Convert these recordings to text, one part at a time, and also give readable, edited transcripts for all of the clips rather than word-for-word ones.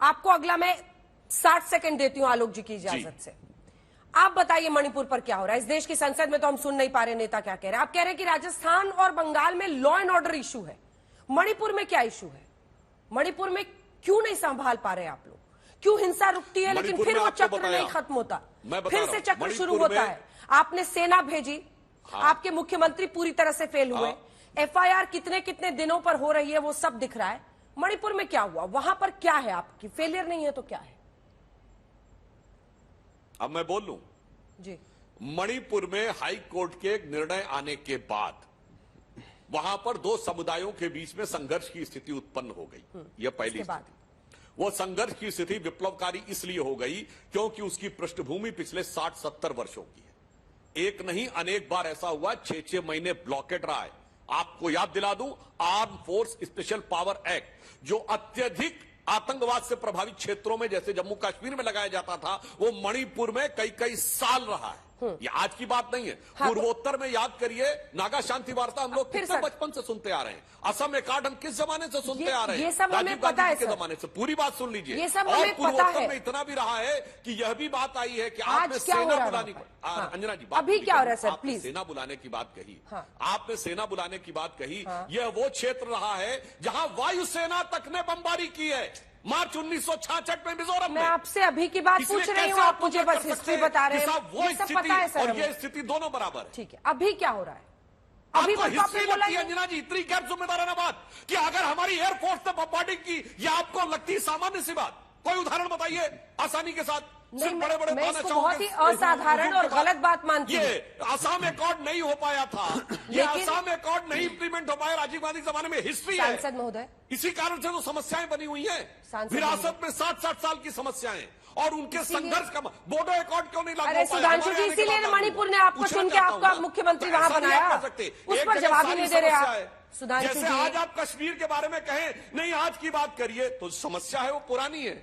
आपको अगला मैं 60 सेकंड देती हूं आलोक जी की इजाजत से। आप बताइए मणिपुर पर क्या हो रहा है? इस देश की संसद में तो हम सुन नहीं पा रहे नेता क्या कह रहे हैं। आप कह रहे हैं कि राजस्थान और बंगाल में लॉ एंड ऑर्डर इशू है, मणिपुर में क्या इशू है? मणिपुर में क्यों नहीं संभाल पा रहे आप लोग? क्यों हिंसा रुकती है लेकिन फिर वो चक्र नहीं खत्म होता, फिर से चक्र शुरू होता है? आपने सेना भेजी, आपके मुख्यमंत्री पूरी तरह से फेल हुए, एफआईआर कितने कितने दिनों पर हो रही है वो सब दिख रहा है। मणिपुर में क्या हुआ? वहां पर क्या है? आपकी फेलियर नहीं है तो क्या है? अब मैं बोल लूं जी। मणिपुर में हाई कोर्ट के निर्णय आने के बाद वहां पर दो समुदायों के बीच में संघर्ष की स्थिति उत्पन्न हो गई। यह पहली स्थिति। वो संघर्ष की स्थिति विप्लवकारी इसलिए हो गई क्योंकि उसकी पृष्ठभूमि पिछले 60-70 वर्षों की है। एक नहीं अनेक बार ऐसा हुआ, 6-6 महीने ब्लॉकेट रहा है। आपको याद दिला दूं, arm force special power act जो अत्यधिक आतंकवाद से प्रभावित क्षेत्रों में जैसे जम्मू कश्मीर में लगाया जाता था, वो मणिपुर में कई कई साल रहा है। ये आज की बात नहीं है। पूर्वोत्तर में याद करिए, नागा शांति वार्ता हम लोग कितना बचपन से सुनते आ रहे हैं। असम अकार्ड हम किस जमाने से सुनते आ रहे हैं? ये सब हमें पता है के जमाने से। पूरी बात सुन लीजिए। ये सब और हमें पूर्वोत्तर में इतना भी रहा है कि यह भी बात आई है कि आपने सेना बुलाने की, अंजना जी अभी क्या हो रहा है सर? प्लीज, सेना बुलाने की बात कही, आपने सेना बुलाने की बात कही। यह वो क्षेत्र रहा है जहां वायुसेना तक ने बमबारी की है। मार्च 1966 में मिजोरम में। मैं आपसे अभी की बात पूछ रही हूँ, आप मुझे बस हिस्ट्री बता रहे हैं। वो स्थिति और ये स्थिति दोनों बराबर है। ठीक है, अभी क्या हो रहा है? अभी आपको हिस्ट्री लगती है अंजना जी, इतनी गैर जिम्मेदाराना बात कि अगर हमारी एयरफोर्स ने बमबारी की, ये आपको लगती है सामान्य सी बात? कोई उदाहरण बताइए आसानी के साथ। नहीं, मैं इसको बहुत ही असाधारण और गलत बात मानती हूँ। ये आसाम अकॉर्ड नहीं हो पाया था, ये आसाम अकॉर्ड नहीं इंप्लीमेंट हो पाया राजीव गांधी जमाने में। हिस्ट्री है सांसद महोदय, इसी कारण से तो समस्याएं बनी हुई हैं। विरासत में 60-60 साल की समस्याएं और उनके संघर्ष का बोडो अकॉर्ड क्यों नहीं लागू हो पाया? सुधांशु जी, इसीलिए मणिपुर ने आपको चुन के आपका मुख्यमंत्री वहां बनाया। उस पर जवाब ही नहीं दे रहे आप सुधांशु जी। जैसे आज आप कश्मीर के बारे में कहें नहीं आज की बात करिए, तो समस्या है वो पुरानी है।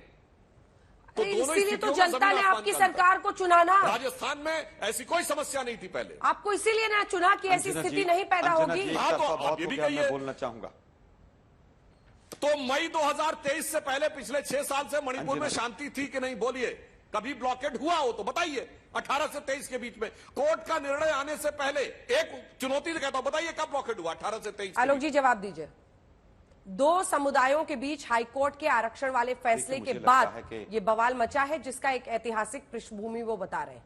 तो इसीलिए तो जनता ने आपकी सरकार को चुना ना। राजस्थान में ऐसी कोई समस्या नहीं थी पहले। आपको इसीलिए ना चुना कि ऐसी स्थिति नहीं पैदा होगी। हाँ, तो आप ये भी कहिए। बोलना चाहूंगा तो मई 2023 से पहले पिछले 6 साल से मणिपुर में शांति थी कि नहीं? बोलिए, कभी ब्लॉकेट हुआ हो तो बताइए। 18 से 23 के बीच में कोर्ट का निर्णय आने से पहले एक चुनौती कहता हूं, बताइए कब ब्लॉकेट हुआ? 18 से 23। आलोक जी जवाब दीजिए। दो समुदायों के बीच हाईकोर्ट के आरक्षण वाले फैसले के बाद ये बवाल मचा है, जिसका एक ऐतिहासिक पृष्ठभूमि वो बता रहे हैं।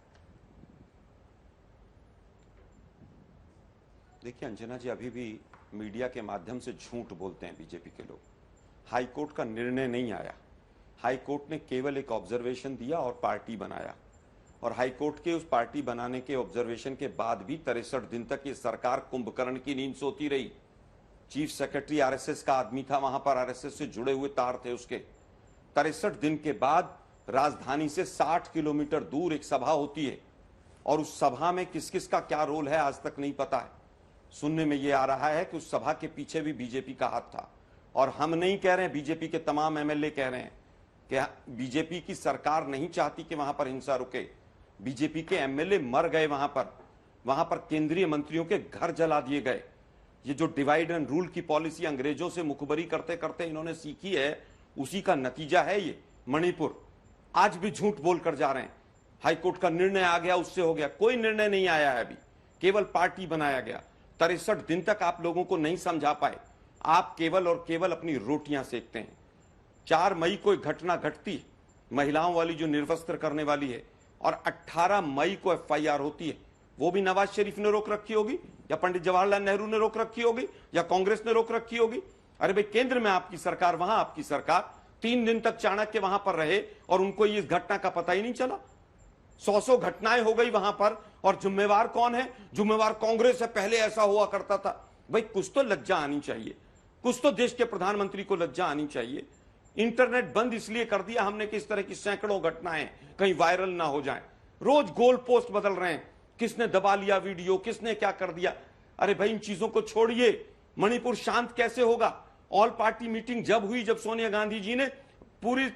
देखिए अंजना जी, अभी भी मीडिया के माध्यम से झूठ बोलते हैं बीजेपी के लोग। हाईकोर्ट का निर्णय नहीं आया, हाईकोर्ट ने केवल एक ऑब्जर्वेशन दिया और पार्टी बनाया। और हाईकोर्ट के उस पार्टी बनाने के ऑब्जर्वेशन के बाद भी 63 दिन तक ये सरकार कुंभकर्ण की नींद सोती रही। चीफ सेक्रेटरी आरएसएस का आदमी था वहां पर, आरएसएस से जुड़े हुए तार थे उसके। 63 दिन के बाद राजधानी से 60 किलोमीटर दूर एक सभा होती है और उस सभा में किस किस का क्या रोल है आज तक नहीं पता है। सुनने में यह आ रहा है कि उस सभा के पीछे भी बीजेपी का हाथ था। और हम नहीं कह रहे हैं, बीजेपी के तमाम एमएलए कह रहे हैं कि बीजेपी की सरकार नहीं चाहती कि वहां पर हिंसा रुके। बीजेपी के एमएलए मर गए वहां पर केंद्रीय मंत्रियों के घर जला दिए गए। ये जो डिवाइड एंड रूल की पॉलिसी अंग्रेजों से मुखबरी करते करते इन्होंने सीखी है, उसी का नतीजा है ये मणिपुर। आज भी झूठ बोलकर जा रहे हैं। हाईकोर्ट का निर्णय आ गया, उससे हो गया। कोई निर्णय नहीं आया है अभी, केवल पार्टी बनाया गया। 63 दिन तक आप लोगों को नहीं समझा पाए। आप केवल और केवल अपनी रोटियां सेकते हैं। 4 मई को एक घटना घटती है, महिलाओं वाली जो निर्वस्त्र करने वाली है, और 18 मई को एफआईआर होती है। वो भी नवाज शरीफ ने रोक रखी होगी, या पंडित जवाहरलाल नेहरू ने रोक रखी होगी, या कांग्रेस ने रोक रखी होगी। अरे भाई, केंद्र में आपकी सरकार, वहां आपकी सरकार। 3 दिन तक चाणक्य वहां पर रहे और उनको इस घटना का पता ही नहीं चला। 100 घटनाएं हो गई वहां पर, और जिम्मेवार कौन है? जिम्मेवार कांग्रेस है, पहले ऐसा हुआ करता था। भाई कुछ तो लज्जा आनी चाहिए, कुछ तो देश के प्रधानमंत्री को लज्जा आनी चाहिए। इंटरनेट बंद इसलिए कर दिया हमने कि इस तरह की सैकड़ों घटनाएं कहीं वायरल ना हो जाएं। रोज गोल पोस्ट बदल रहे हैं, किसने दबा लिया वीडियो, किसने क्या कर दिया। अरे भाई, इन चीजों को छोड़िए। मणिपुर शांत कैसे होगा? ऑल पार्टी मीटिंग जब हुई, जब सोनिया गांधी जी ने पूरी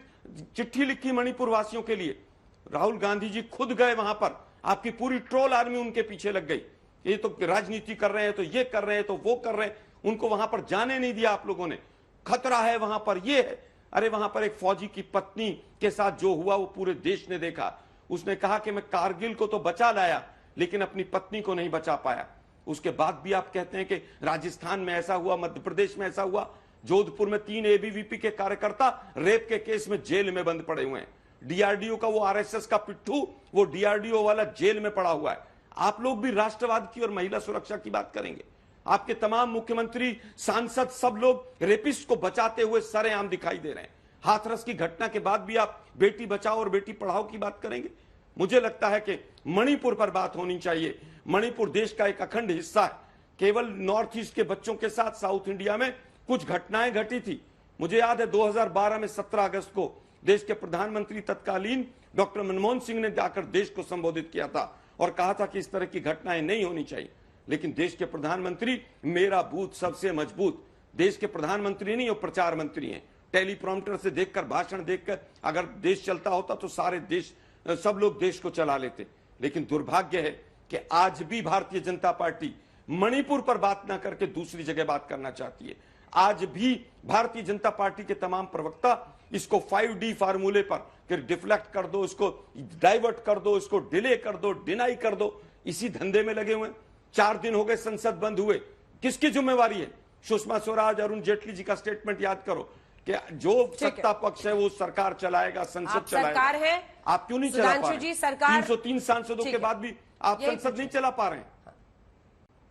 चिट्ठी लिखी मणिपुर वासियों के लिए, राहुल गांधी जी खुद गए वहां पर, आपकी पूरी ट्रोल आर्मी उनके पीछे लग गई। ये तो राजनीति कर रहे हैं, तो ये कर रहे हैं, तो वो कर रहे हैं। उनको वहां पर जाने नहीं दिया आप लोगों ने। खतरा है वहां पर, ये है। अरे वहां पर एक फौजी की पत्नी के साथ जो हुआ वो पूरे देश ने देखा। उसने कहा कि मैं कारगिल को तो बचा लाया लेकिन अपनी पत्नी को नहीं बचा पाया। उसके बाद भी आप कहते हैं कि राजस्थान में ऐसा हुआ, मध्य प्रदेश में ऐसा हुआ। जोधपुर में 3 एबीवीपी के कार्यकर्ता रेप के केस में जेल में बंद पड़े हुए हैं। डीआरडीओ का वो आरएसएस का पिट्ठू, वो डीआरडीओ वाला जेल में पड़ा हुआ है। आप लोग भी राष्ट्रवाद की और महिला सुरक्षा की बात करेंगे। आपके तमाम मुख्यमंत्री, सांसद, सब लोग रेपिस्ट को बचाते हुए सरेआम दिखाई दे रहे हैं। हाथरस की घटना के बाद भी आप बेटी बचाओ और बेटी पढ़ाओ की बात करेंगे। मुझे लगता है कि मणिपुर पर बात होनी चाहिए। मणिपुर देश का एक अखंड हिस्सा है। केवल नॉर्थ ईस्ट के बच्चों के साथ साउथ इंडिया में कुछ घटनाएं घटी थी। मुझे याद है 2012 में 17 अगस्त को देश के प्रधानमंत्री तत्कालीन डॉक्टर मनमोहन सिंह ने जाकर देश को संबोधित किया था और कहा था कि इस तरह की घटनाएं नहीं होनी चाहिए। लेकिन देश के प्रधानमंत्री, मेरा बूथ सबसे मजबूत, देश के प्रधानमंत्री नहीं, वो प्रचार मंत्री हैं। टेलीप्रॉम्प्टर से देखकर, भाषण देखकर अगर देश चलता होता तो सारे देश, सब लोग देश को चला लेते। लेकिन दुर्भाग्य है कि आज भी भारतीय जनता पार्टी मणिपुर पर बात ना करके दूसरी जगह बात करना चाहती है। आज भी भारतीय जनता पार्टी के तमाम प्रवक्ता इसको 5D फार्मूले पर कि डिफ्लेक्ट कर दो, इसको डाइवर्ट कर दो, इसको डिले कर दो, डिनाई कर दो, इसी धंधे में लगे हुए। 4 दिन हो गए संसद बंद हुए। किसकी जिम्मेवारी है? सुषमा स्वराज, अरुण जेटली जी का स्टेटमेंट याद करो कि जो सत्ता पक्ष है वो सरकार चलाएगा, संसद चलाएगा। सरकार है, आप क्यों नहीं चला पा रहे? जी, सरकार 303 सांसदों के बाद भी आप संसद नहीं चला पा रहे हैं।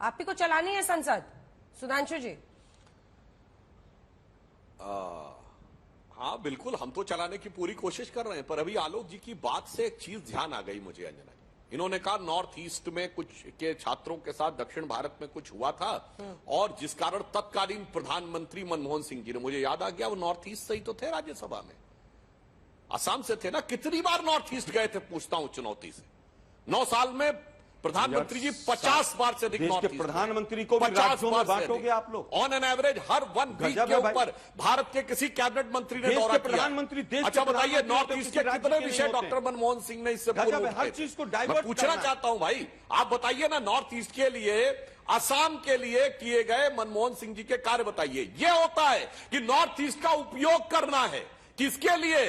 आप ही को चलानी है संसद, सुधांशु जी। हाँ बिल्कुल, हम तो चलाने की पूरी कोशिश कर रहे हैं। पर अभी आलोक जी की बात से एक चीज ध्यान आ गई मुझे, अंजना जी। इन्होंने कहा नॉर्थ ईस्ट में कुछ के छात्रों के साथ दक्षिण भारत में कुछ हुआ था और जिस कारण तत्कालीन प्रधानमंत्री मनमोहन सिंह जी ने, मुझे याद आ गया वो नॉर्थ ईस्ट से ही तो थे, राज्यसभा में असम से थे ना। कितनी बार नॉर्थ ईस्ट गए थे, पूछता हूं चुनौती से। 9 साल में प्रधानमंत्री जी 50 बार से अधिक नॉर्थ ईस्ट, प्रधानमंत्री को भी राज्यों में बांटोगे आप लोग। ऑन एन एवरेज हर 1 वीक के ऊपर भारत के किसी कैबिनेट मंत्री ने दौरा किया। प्रधानमंत्री अच्छा बताइए, नॉर्थ ईस्ट के कितने विषय डॉक्टर मनमोहन सिंह ने इससे पूर्व हर चीज को डाइवर्ट पूछना चाहता हूं भाई, आप बताइए ना, नॉर्थ ईस्ट के लिए, असम के लिए किए गए मनमोहन सिंह जी के कार्य बताइए। यह होता है कि नॉर्थ ईस्ट का उपयोग करना है किसके लिए?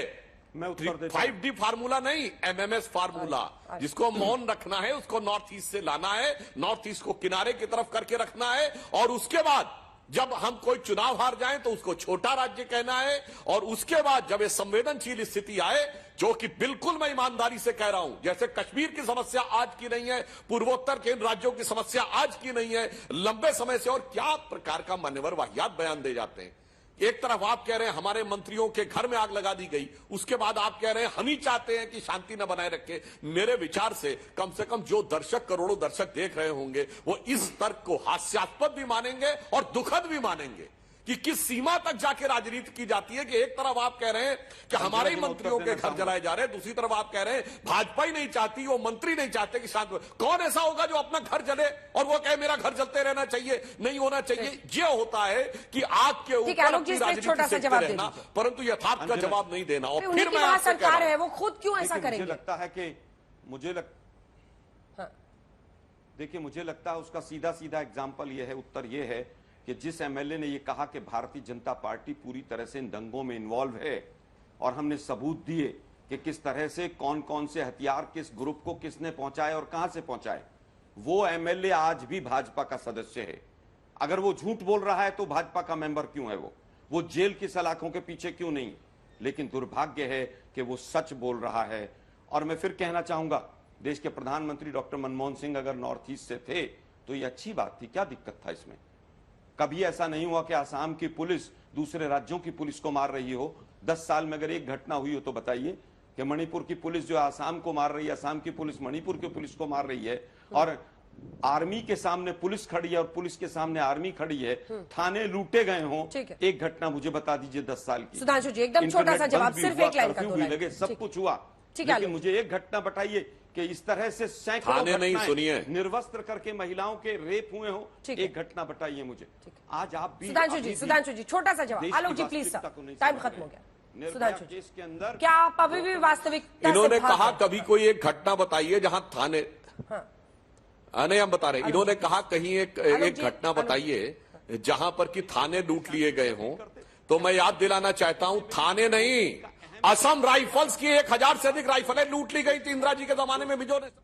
मैं उत्तर देता 5D फार्मूला नहीं, MMS फार्मूला। जिसको मौन रखना है उसको नॉर्थ ईस्ट से लाना है, नॉर्थ ईस्ट को किनारे की तरफ करके रखना है, और उसके बाद जब हम कोई चुनाव हार जाएं तो उसको छोटा राज्य कहना है, और उसके बाद जब ये संवेदनशील स्थिति आए, जो कि बिल्कुल मैं ईमानदारी से कह रहा हूं, जैसे कश्मीर की समस्या आज की नहीं है, पूर्वोत्तर के इन राज्यों की समस्या आज की नहीं है, लंबे समय से, और क्या प्रकार का मान्यवर वाहियात बयान दे जाते हैं। एक तरफ आप कह रहे हैं हमारे मंत्रियों के घर में आग लगा दी गई, उसके बाद आप कह रहे हैं हम ही चाहते हैं कि शांति न बनाए रखे। मेरे विचार से कम जो दर्शक, करोड़ों दर्शक देख रहे होंगे, वो इस तर्क को हास्यास्पद भी मानेंगे और दुखद भी मानेंगे कि किस सीमा तक जाके राजनीति की जाती है कि एक तरफ आप कह रहे हैं कि हमारे ही मंत्रियों के घर जलाए जा रहे हैं, दूसरी तरफ आप कह रहे हैं भाजपा ही नहीं चाहती, वो मंत्री नहीं चाहते कि शांत। कौन ऐसा होगा जो अपना घर जले और वो कहे मेरा घर जलते रहना चाहिए, नहीं होना चाहिए? ये होता है कि आग के ऊपर अपनी राजनीति से रहना, परंतु यथार्थ का जवाब नहीं देना। और फिर मैं सरकार है, वो खुद क्यों ऐसा करेंगे? मुझे लगता है कि देखिए, मुझे लगता है उसका सीधा सीधा एग्जाम्पल ये है, उत्तर ये है कि जिस एमएलए ने ये कहा कि भारतीय जनता पार्टी पूरी तरह से इन दंगों में इन्वॉल्व है, और हमने सबूत दिए कि किस तरह से कौन कौन से हथियार किस ग्रुप को किसने पहुंचाए और कहां से पहुंचाए, वो एमएलए आज भी भाजपा का सदस्य है। अगर वो झूठ बोल रहा है तो भाजपा का मेंबर क्यों है? वो जेल की सलाखों के पीछे क्यों नहीं? लेकिन दुर्भाग्य है कि वो सच बोल रहा है। और मैं फिर कहना चाहूंगा, देश के प्रधानमंत्री डॉक्टर मनमोहन सिंह अगर नॉर्थ ईस्ट से थे तो ये अच्छी बात थी, क्या दिक्कत था इसमें? कभी ऐसा नहीं हुआ कि असम की पुलिस दूसरे राज्यों की पुलिस को मार रही हो। 10 साल में अगर एक घटना हुई हो तो बताइए कि मणिपुर की पुलिस जो असम को मार रही है, असम की पुलिस मणिपुर की पुलिस को मार रही है, और आर्मी के सामने पुलिस खड़ी है और पुलिस के सामने आर्मी खड़ी है, थाने लूटे गए हों। एक घटना मुझे बता दीजिए 10 साल की। सुधांशु जी, एकदम छोटा सा जवाब, सिर्फ एक लाइन का, लगे सब कुछ हुआ, लेकिन मुझे एक घटना बताइए कि इस तरह से सैकड़ों घटनाएं निर्वस्त्र करके महिलाओं के रेप हुए हो। एक घटना बताइए मुझे। आज आप भी सुधांशु जी छोटा सा जवाब। आलोक जी प्लीज, टाइम खत्म हो गया। सुधांशु जी के अंदर क्या आप अभी भी वास्तविकता? इन्होंने कहा कभी कोई एक घटना बताइए जहां थाने, नहीं हम बता रहे, इन्होंने कहा कहीं एक घटना बताइए जहां पर कि थाने लूट लिए गए हों, तो मैं याद दिलाना चाहता हूं, थाने नहीं, असम राइफल्स की 1000 से अधिक राइफलें लूट ली गई थी इंदिरा जी के जमाने में, बिजोर